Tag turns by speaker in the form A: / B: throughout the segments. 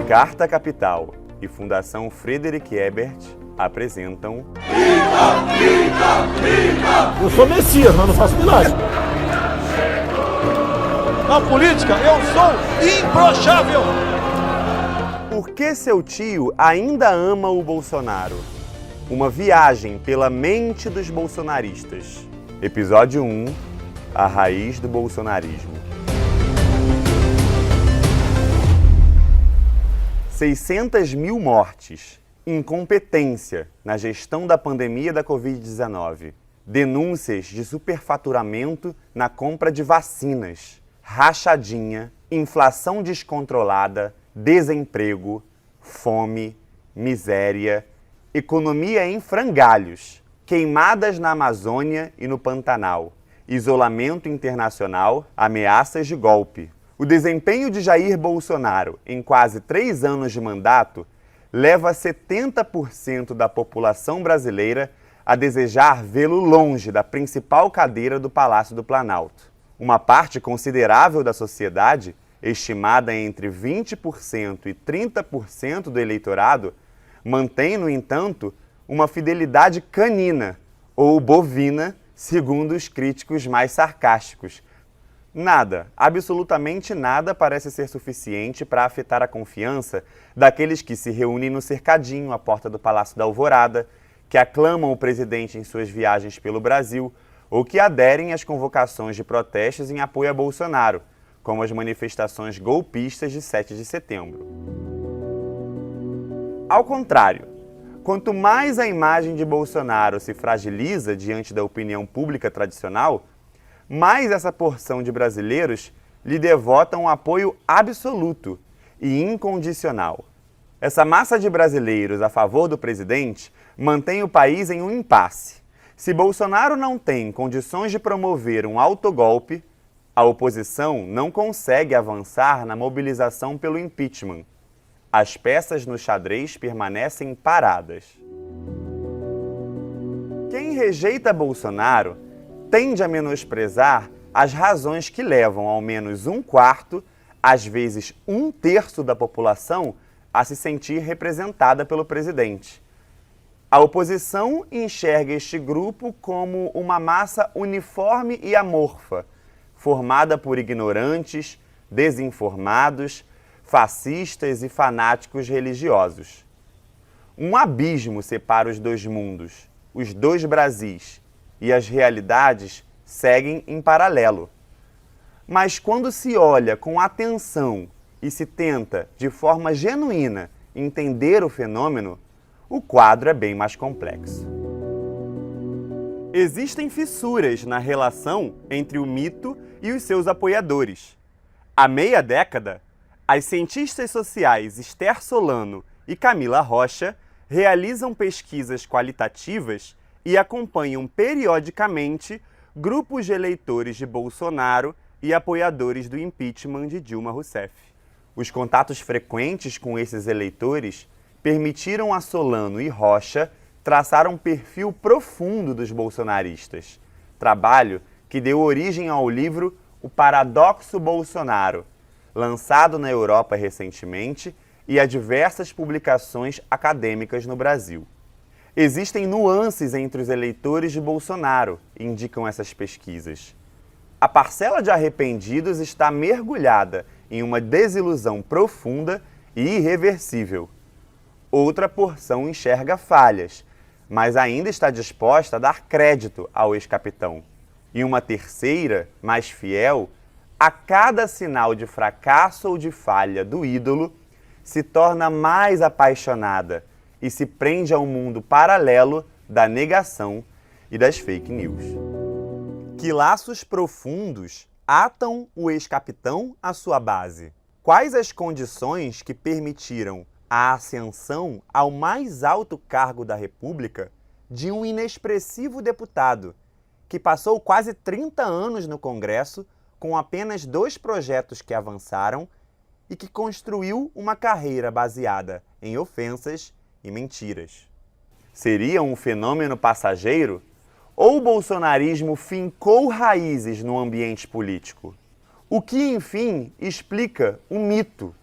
A: Carta Capital e Fundação Friedrich Ebert apresentam...
B: Eu sou Messias, mas não faço milagre. Na política, eu sou imbrochável.
A: Por que seu tio ainda ama o Bolsonaro? Uma viagem pela mente dos bolsonaristas. Episódio 1. A raiz do bolsonarismo. 600 mil mortes. Incompetência na gestão da pandemia da Covid-19. Denúncias de superfaturamento na compra de vacinas. Rachadinha, inflação descontrolada, desemprego, fome, miséria, economia em frangalhos, queimadas na Amazônia e no Pantanal, isolamento internacional, ameaças de golpe. O desempenho de Jair Bolsonaro em quase 3 anos de mandato leva 70% da população brasileira a desejar vê-lo longe da principal cadeira do Palácio do Planalto. Uma parte considerável da sociedade, estimada entre 20% e 30% do eleitorado, mantém, no entanto, uma fidelidade canina ou bovina, segundo os críticos mais sarcásticos. Nada, absolutamente nada parece ser suficiente para afetar a confiança daqueles que se reúnem no cercadinho à porta do Palácio da Alvorada, que aclamam o presidente em suas viagens pelo Brasil ou que aderem às convocações de protestos em apoio a Bolsonaro, como as manifestações golpistas de 7 de setembro. Ao contrário, quanto mais a imagem de Bolsonaro se fragiliza diante da opinião pública tradicional, mais essa porção de brasileiros lhe devota um apoio absoluto e incondicional. Essa massa de brasileiros a favor do presidente mantém o país em um impasse. Se Bolsonaro não tem condições de promover um autogolpe, a oposição não consegue avançar na mobilização pelo impeachment. As peças no xadrez permanecem paradas. Quem rejeita Bolsonaro tende a menosprezar as razões que levam ao menos 1/4, às vezes 1/3 da população a se sentir representada pelo presidente. A oposição enxerga este grupo como uma massa uniforme e amorfa, formada por ignorantes, desinformados, fascistas e fanáticos religiosos. Um abismo separa os dois mundos, os dois Brasis, e as realidades seguem em paralelo. Mas quando se olha com atenção e se tenta, de forma genuína, entender o fenômeno, o quadro é bem mais complexo. Existem fissuras na relação entre o mito e os seus apoiadores. Há meia década, as cientistas sociais Esther Solano e Camila Rocha realizam pesquisas qualitativas e acompanham periodicamente grupos de eleitores de Bolsonaro e apoiadores do impeachment de Dilma Rousseff. Os contatos frequentes com esses eleitores permitiram a Solano e Rocha traçar um perfil profundo dos bolsonaristas, trabalho que deu origem ao livro O Paradoxo Bolsonaro, lançado na Europa recentemente, e a diversas publicações acadêmicas no Brasil. Existem nuances entre os eleitores de Bolsonaro, indicam essas pesquisas. A parcela de arrependidos está mergulhada em uma desilusão profunda e irreversível. Outra porção enxerga falhas, mas ainda está disposta a dar crédito ao ex-capitão. E uma terceira, mais fiel, a cada sinal de fracasso ou de falha do ídolo, se torna mais apaixonada e se prende ao mundo paralelo da negação e das fake news. Que laços profundos atam o ex-capitão à sua base? Quais as condições que permitiram a ascensão ao mais alto cargo da República de um inexpressivo deputado que passou quase 30 anos no Congresso com apenas 2 projetos que avançaram e que construiu uma carreira baseada em ofensas e mentiras? Seria um fenômeno passageiro? Ou o bolsonarismo fincou raízes no ambiente político? O que, enfim, explica o mito?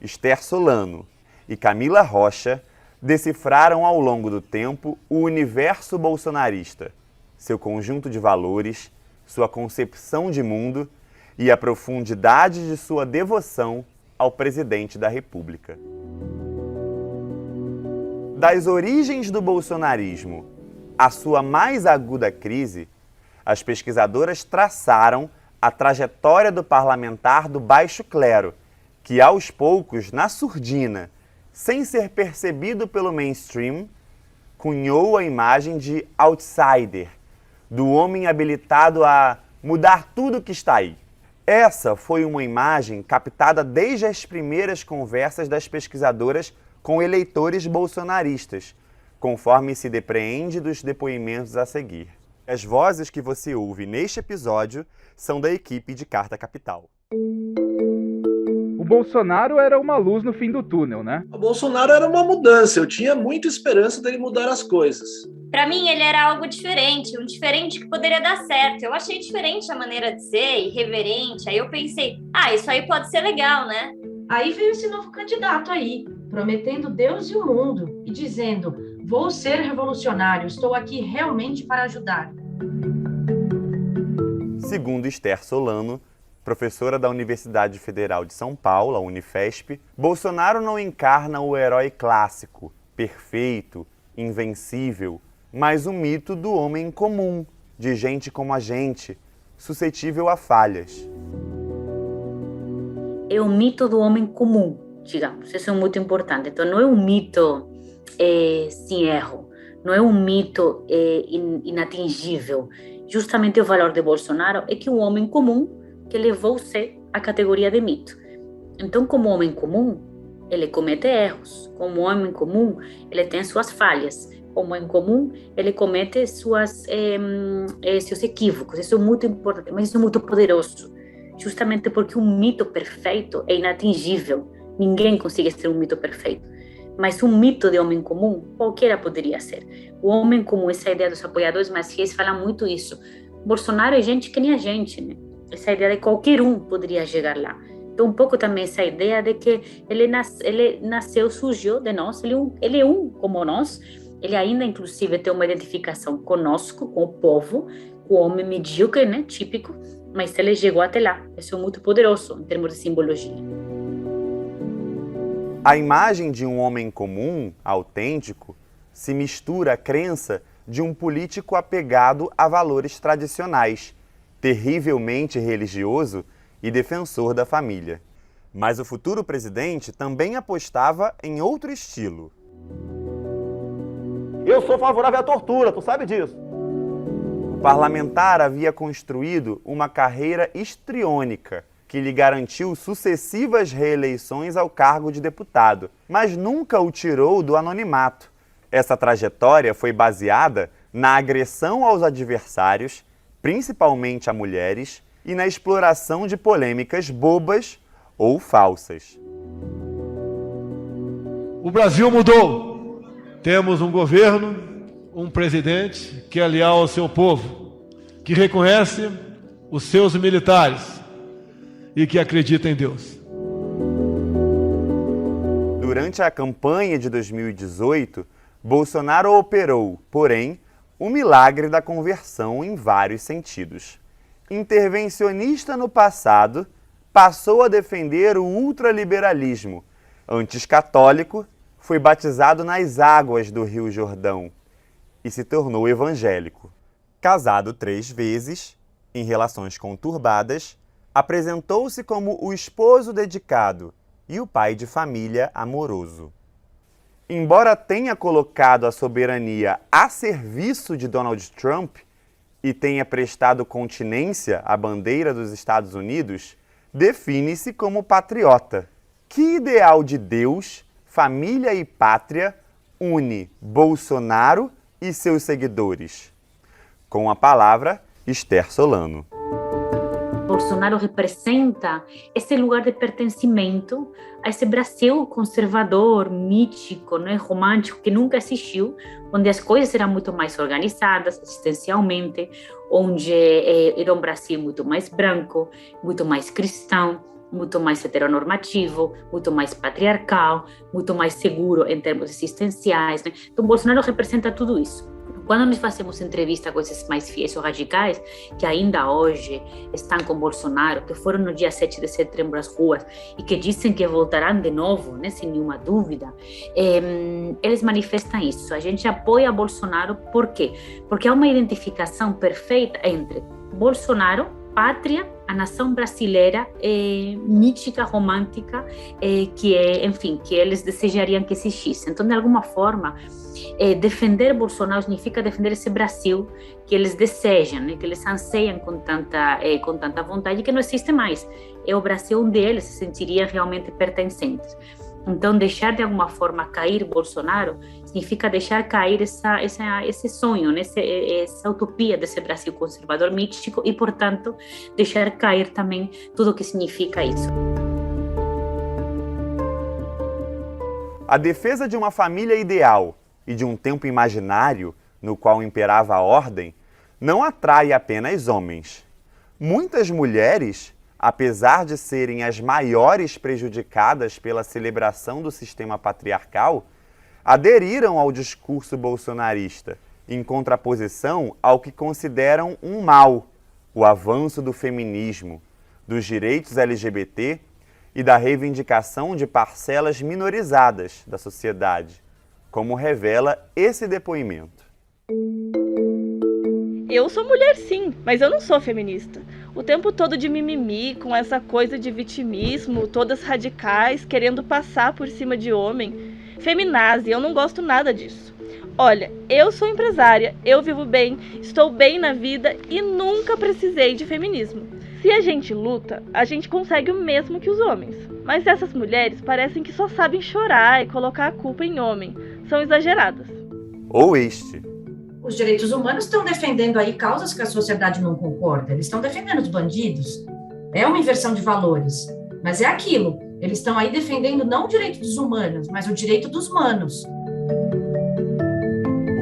A: Esther Solano e Camila Rocha decifraram ao longo do tempo o universo bolsonarista, seu conjunto de valores, sua concepção de mundo e a profundidade de sua devoção ao presidente da República. Das origens do bolsonarismo à sua mais aguda crise, as pesquisadoras traçaram a trajetória do parlamentar do baixo clero, que aos poucos, na surdina, sem ser percebido pelo mainstream, cunhou a imagem de outsider, do homem habilitado a mudar tudo que está aí. Essa foi uma imagem captada desde as primeiras conversas das pesquisadoras com eleitores bolsonaristas, conforme se depreende dos depoimentos a seguir. As vozes que você ouve neste episódio são da equipe de Carta Capital.
C: O Bolsonaro era uma luz no fim do túnel, né?
B: O Bolsonaro era uma mudança, eu tinha muita esperança dele mudar as coisas.
D: Para mim, ele era algo diferente, um diferente que poderia dar certo. Eu achei diferente a maneira de ser, irreverente. Aí eu pensei, isso aí pode ser legal, né?
E: Aí veio esse novo candidato aí, prometendo Deus e o mundo e dizendo: vou ser revolucionário, estou aqui realmente para ajudar.
A: Segundo Esther Solano, professora da Universidade Federal de São Paulo, a Unifesp, Bolsonaro não encarna o herói clássico, perfeito, invencível, mas o mito do homem comum, de gente como a gente, suscetível a falhas.
F: É o mito do homem comum, digamos. Isso é muito importante. Então, não é um mito sem erro, não é um mito inatingível. Justamente o valor de Bolsonaro é que é um homem comum que levou-se à categoria de mito. Então, como homem comum, ele comete erros. Como homem comum, ele tem suas falhas. Como homem comum, ele comete seus equívocos. Isso é muito importante, mas isso é muito poderoso. Justamente porque um mito perfeito é inatingível. Ninguém consegue ser um mito perfeito. Mas um mito de homem comum, qualquer poderia ser. O homem comum, essa ideia dos apoiadores mais fiéis fala muito isso. Bolsonaro é gente que nem a gente, né? Essa ideia de qualquer um poderia chegar lá. Então, um pouco também essa ideia de que ele nasceu, surgiu de nós, ele é um como nós, ele ainda, inclusive, tem uma identificação conosco, com o povo, com o homem medíocre, né? Típico, mas ele chegou até lá. Isso é muito poderoso em termos de simbologia.
A: A imagem de um homem comum, autêntico, se mistura à crença de um político apegado a valores tradicionais, terrivelmente religioso e defensor da família. Mas o futuro presidente também apostava em outro estilo.
G: Eu sou favorável à tortura, tu sabe disso.
A: O parlamentar havia construído uma carreira histriônica que lhe garantiu sucessivas reeleições ao cargo de deputado, mas nunca o tirou do anonimato. Essa trajetória foi baseada na agressão aos adversários, principalmente a mulheres, e na exploração de polêmicas bobas ou falsas.
B: O Brasil mudou. Temos um governo, um presidente que é leal ao seu povo, que reconhece os seus militares e que acredita em Deus.
A: Durante a campanha de 2018, Bolsonaro operou, porém, o milagre da conversão em vários sentidos. Intervencionista no passado, passou a defender o ultraliberalismo. Antes católico, foi batizado nas águas do Rio Jordão e se tornou evangélico. Casado 3 vezes, em relações conturbadas, apresentou-se como o esposo dedicado e o pai de família amoroso. Embora tenha colocado a soberania a serviço de Donald Trump e tenha prestado continência à bandeira dos Estados Unidos, define-se como patriota. Que ideal de Deus, família e pátria une Bolsonaro e seus seguidores? Com a palavra, Esther Solano.
F: Bolsonaro representa esse lugar de pertencimento a esse Brasil conservador, mítico, né, romântico, que nunca existiu, onde as coisas eram muito mais organizadas existencialmente, onde era um Brasil muito mais branco, muito mais cristão, muito mais heteronormativo, muito mais patriarcal, muito mais seguro em termos existenciais, né? Então, Bolsonaro representa tudo isso. Quando nós fazemos entrevista com esses mais fiéis ou radicais, que ainda hoje estão com Bolsonaro, que foram no dia 7 de setembro às ruas e que dizem que voltarão de novo, né, sem nenhuma dúvida, eles manifestam isso. A gente apoia Bolsonaro, por quê? Porque há uma identificação perfeita entre Bolsonaro, pátria, a nação brasileira mítica, romântica, que eles desejariam que existisse. Então, de alguma forma, defender Bolsonaro significa defender esse Brasil que eles desejam, né, que eles anseiam com tanta vontade, que não existe mais. É o Brasil onde eles se sentiriam realmente pertencentes. Então, deixar de alguma forma cair Bolsonaro significa deixar cair esse sonho, né? essa utopia desse Brasil conservador mítico e, portanto, deixar cair também tudo o que significa isso.
A: A defesa de uma família ideal e de um tempo imaginário no qual imperava a ordem não atrai apenas homens. Muitas mulheres, apesar de serem as maiores prejudicadas pela celebração do sistema patriarcal, aderiram ao discurso bolsonarista, em contraposição ao que consideram um mal, o avanço do feminismo, dos direitos LGBT e da reivindicação de parcelas minorizadas da sociedade, como revela esse depoimento.
H: Eu sou mulher sim, mas eu não sou feminista. O tempo todo de mimimi, com essa coisa de vitimismo, todas radicais, querendo passar por cima de homem. Feminazi, eu não gosto nada disso. Olha, eu sou empresária, eu vivo bem, estou bem na vida e nunca precisei de feminismo. Se a gente luta, a gente consegue o mesmo que os homens. Mas essas mulheres parecem que só sabem chorar e colocar a culpa em homem. São exageradas.
A: Ou este.
E: Os direitos humanos estão defendendo aí causas que a sociedade não concorda. Eles estão defendendo os bandidos. É uma inversão de valores. Mas é aquilo. Eles estão aí defendendo não o direito dos humanos, mas o direito dos manos.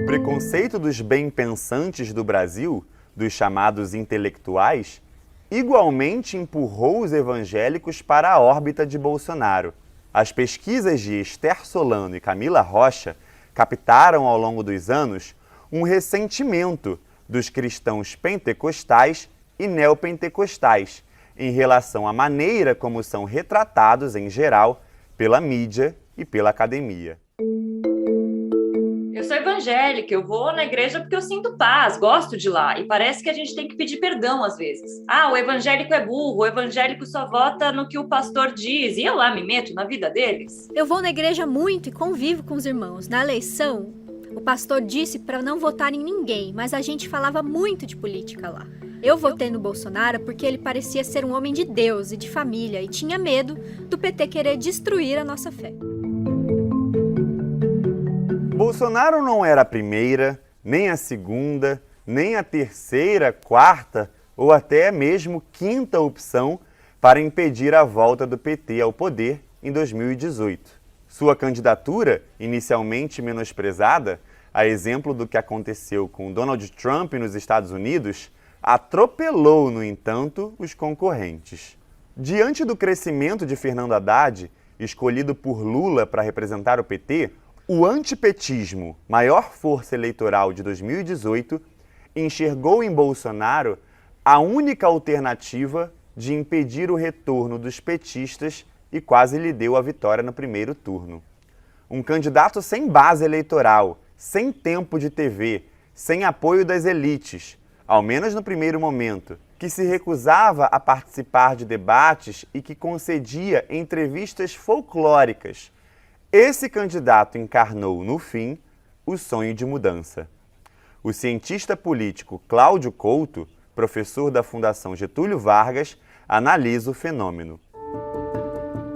A: O preconceito dos bem-pensantes do Brasil, dos chamados intelectuais, igualmente empurrou os evangélicos para a órbita de Bolsonaro. As pesquisas de Esther Solano e Camila Rocha captaram ao longo dos anos um ressentimento dos cristãos pentecostais e neopentecostais em relação à maneira como são retratados, em geral, pela mídia e pela academia.
D: Eu sou evangélica, eu vou na igreja porque eu sinto paz, gosto de ir lá. E parece que a gente tem que pedir perdão às vezes. Ah, o evangélico é burro, o evangélico só vota no que o pastor diz. E eu lá me meto na vida deles.
I: Eu vou na igreja muito e convivo com os irmãos. Na eleição, o pastor disse para não votar em ninguém, mas a gente falava muito de política lá. Eu votei no Bolsonaro porque ele parecia ser um homem de Deus e de família e tinha medo do PT querer destruir a nossa fé.
A: Bolsonaro não era a primeira, nem a segunda, nem a terceira, quarta ou até mesmo quinta opção para impedir a volta do PT ao poder em 2018. Sua candidatura, inicialmente menosprezada, a exemplo do que aconteceu com Donald Trump nos Estados Unidos, atropelou, no entanto, os concorrentes. Diante do crescimento de Fernando Haddad, escolhido por Lula para representar o PT, o antipetismo, maior força eleitoral de 2018, enxergou em Bolsonaro a única alternativa de impedir o retorno dos petistas e quase lhe deu a vitória no primeiro turno. Um candidato sem base eleitoral, sem tempo de TV, sem apoio das elites, ao menos no primeiro momento, que se recusava a participar de debates e que concedia entrevistas folclóricas. Esse candidato encarnou, no fim, o sonho de mudança. O cientista político Cláudio Couto, professor da Fundação Getúlio Vargas, analisa o fenômeno.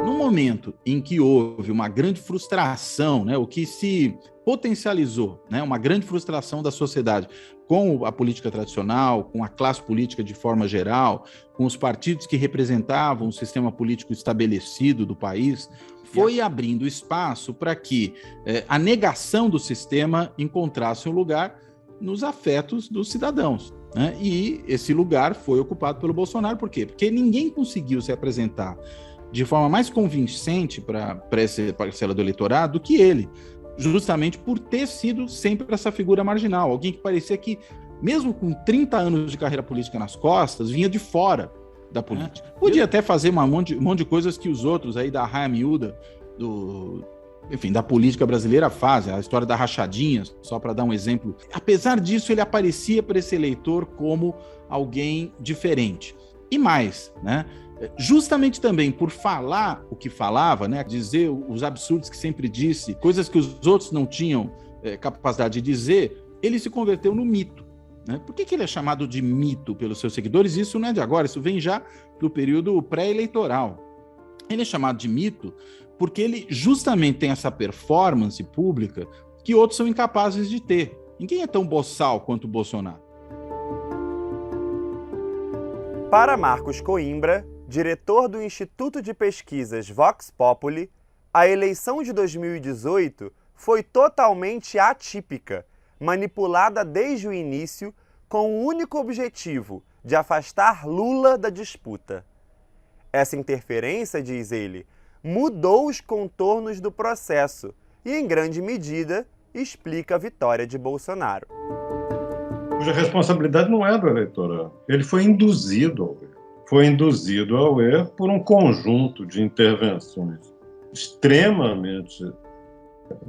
J: No momento em que houve uma grande frustração, o que se potencializou, uma grande frustração da sociedade com a política tradicional, com a classe política de forma geral, com os partidos que representavam o sistema político estabelecido do país, foi abrindo espaço para que a negação do sistema encontrasse um lugar nos afetos dos cidadãos. né? E esse lugar foi ocupado pelo Bolsonaro. Por quê? Porque ninguém conseguiu se apresentar de forma mais convincente para essa parcela do eleitorado do que ele, justamente por ter sido sempre essa figura marginal, alguém que parecia que, mesmo com 30 anos de carreira política nas costas, vinha de fora da política. Podia até fazer um monte de coisas que os outros aí da raia miúda, da política brasileira fazem, a história da rachadinha, só para dar um exemplo. Apesar disso, ele aparecia para esse eleitor como alguém diferente. E mais, né? Justamente também por falar o que falava, né? Dizer os absurdos que sempre disse, coisas que os outros não tinham capacidade de dizer, ele se converteu no mito. Né? Por que ele é chamado de mito pelos seus seguidores? Isso não é de agora, isso vem já do período pré-eleitoral. Ele é chamado de mito porque ele justamente tem essa performance pública que outros são incapazes de ter. Ninguém é tão boçal quanto o Bolsonaro.
A: Para Marcos Coimbra, diretor do Instituto de Pesquisas Vox Populi, a eleição de 2018 foi totalmente atípica, manipulada desde o início com o único objetivo de afastar Lula da disputa. Essa interferência, diz ele, mudou os contornos do processo e, em grande medida, explica a vitória de Bolsonaro.
K: Cuja responsabilidade não é do eleitorado. Ele foi induzido ao erro. Foi induzido ao erro por um conjunto de intervenções extremamente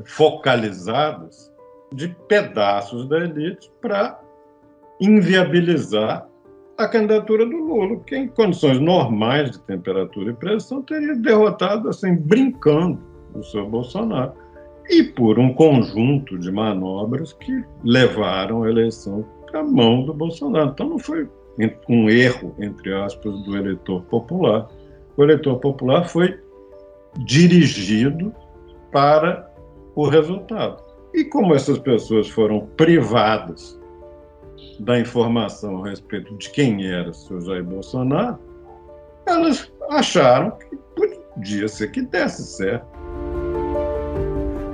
K: focalizadas de pedaços da elite para inviabilizar a candidatura do Lula, que em condições normais de temperatura e pressão teria derrotado, assim, brincando o seu Bolsonaro. E por um conjunto de manobras que levaram a eleição para a mão do Bolsonaro. Então não foi um erro, entre aspas, do eleitor popular. O eleitor popular foi dirigido para o resultado. E como essas pessoas foram privadas da informação a respeito de quem era o seu Jair Bolsonaro, elas acharam que podia ser que desse certo.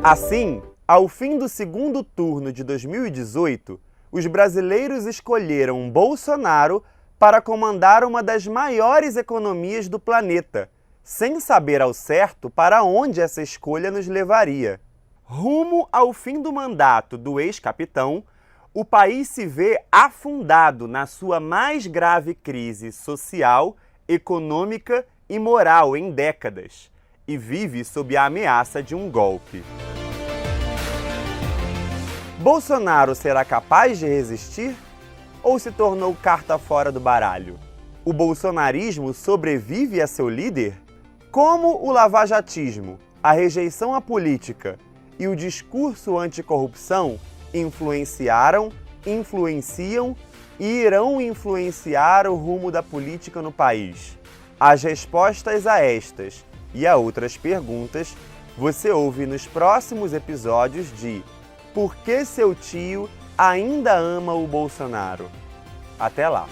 A: Assim, ao fim do segundo turno de 2018, os brasileiros escolheram Bolsonaro para comandar uma das maiores economias do planeta, sem saber ao certo para onde essa escolha nos levaria. Rumo ao fim do mandato do ex-capitão, o país se vê afundado na sua mais grave crise social, econômica e moral em décadas, e vive sob a ameaça de um golpe. Bolsonaro será capaz de resistir ou se tornou carta fora do baralho? O bolsonarismo sobrevive a seu líder? Como o lavajatismo, a rejeição à política e o discurso anticorrupção influenciaram, influenciam e irão influenciar o rumo da política no país? As respostas a estas e a outras perguntas você ouve nos próximos episódios de Por que seu tio ainda ama o Bolsonaro? Até lá!